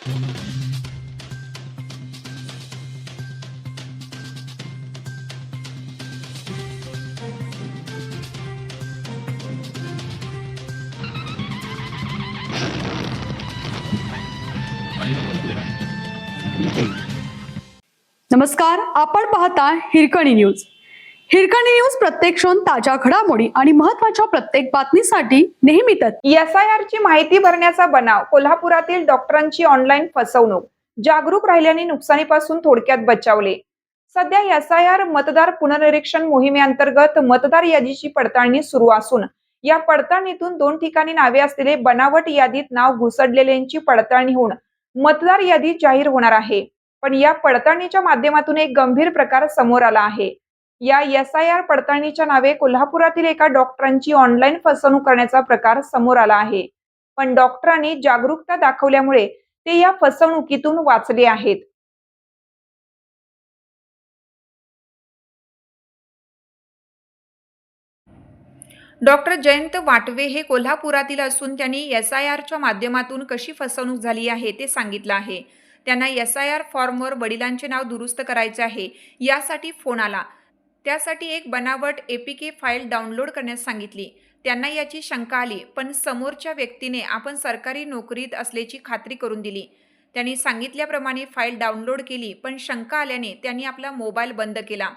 नमस्कार, आपण पाहता हिरकणी न्यूज. हिरकणी न्यूज प्रत्येक क्षण ताज्या घडामोडी आणि महत्त्वाच्या प्रत्येक बातमीसाठी नेहमीच SIR ची माहिती भरण्याचा बनाव. कोल्हापुरातील डॉक्टरांची ऑनलाईन फसवणूक. जागरूक राहिल्याने नुकसानीपासून थोडक्यात बचावले. सध्या SIR मतदार पुनर्निरीक्षण मोहिमेअंतर्गत मतदार यादीची पडताळणी सुरू असून या पडताळणीतून 2 ठिकाणी नावे असलेले बनावट यादीत नाव घुसडलेल्यांची पडताळणी होऊन मतदार यादी जाहीर होणार आहे. पण या पडताळणीच्या माध्यमातून एक गंभीर प्रकार समोर आला आहे. या SIR पडताळणीच्या नावे कोल्हापुरातील एका डॉक्टरांची ऑनलाईन फसवणूक करण्याचा प्रकार समोर आला आहे. पण डॉक्टरांनी जागरूकता दाखवल्यामुळे ते या फसवणुकीतून वाचले आहेत. डॉक्टर जयंत वाटवे हे कोल्हापुरातील असून त्यांनी SIRच्या माध्यमातून कशी फसवणूक झाली आहे ते सांगितलं आहे. त्यांना SIR फॉर्मवर वडिलांचे नाव दुरुस्त करायचे आहे, यासाठी फोन आला. त्यासाठी एक बनावट APK फाईल डाउनलोड करण्यास सांगितली. त्यांना याची शंका आली, पण समोरच्या व्यक्तीने आपण सरकारी नोकरीत असल्याची खात्री करून दिली. त्यांनी सांगितल्याप्रमाणे फाईल डाउनलोड केली, पण शंका आल्याने त्यांनी आपला मोबाईल बंद केला.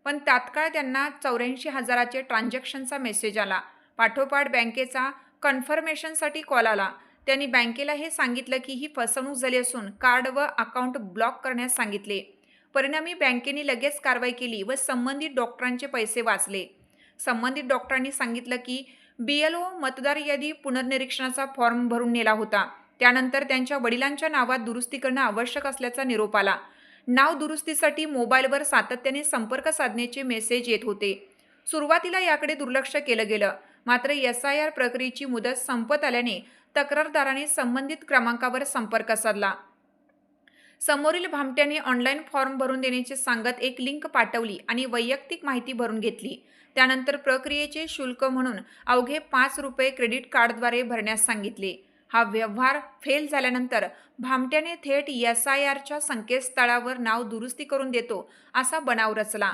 पण तात्काळ त्यांना 84,000चे ट्रान्झॅक्शनचा मेसेज आला. पाठोपाठ बँकेचा कन्फर्मेशनसाठी कॉल आला. त्यांनी बँकेला हे सांगितलं की ही फसवणूक झाली असून कार्ड व अकाउंट ब्लॉक करण्यास सांगितले. परिणामी बँकेने लगेच कारवाई केली व संबंधित डॉक्टरांचे पैसे वाचले. संबंधित डॉक्टरांनी सांगितलं की BLO मतदार यादी पुनर्निरीक्षणाचा फॉर्म भरून नेला होता. त्यानंतर त्यांच्या वडिलांच्या नावात दुरुस्ती करणं आवश्यक असल्याचा निरोप आला. नाव दुरुस्तीसाठी मोबाईलवर सातत्याने संपर्क साधण्याचे मेसेज येत होते. सुरुवातीला याकडे दुर्लक्ष केलं गेलं, मात्र SIR प्रक्रियेची मुदत संपत आल्याने तक्रारदाराने संबंधित क्रमांकावर संपर्क साधला. समोरील भामट्याने ऑनलाईन फॉर्म भरून देण्याचे सांगत एक लिंक पाठवली आणि वैयक्तिक माहिती भरून घेतली. त्यानंतर प्रक्रियेचे शुल्क म्हणून अवघे ₹5 क्रेडिट कार्डद्वारे भरण्यास सांगितले. हा व्यवहार फेल झाल्यानंतर भामट्याने थेट SIRच्या संकेतस्थळावर नाव दुरुस्ती करून देतो असा बनाव रचला.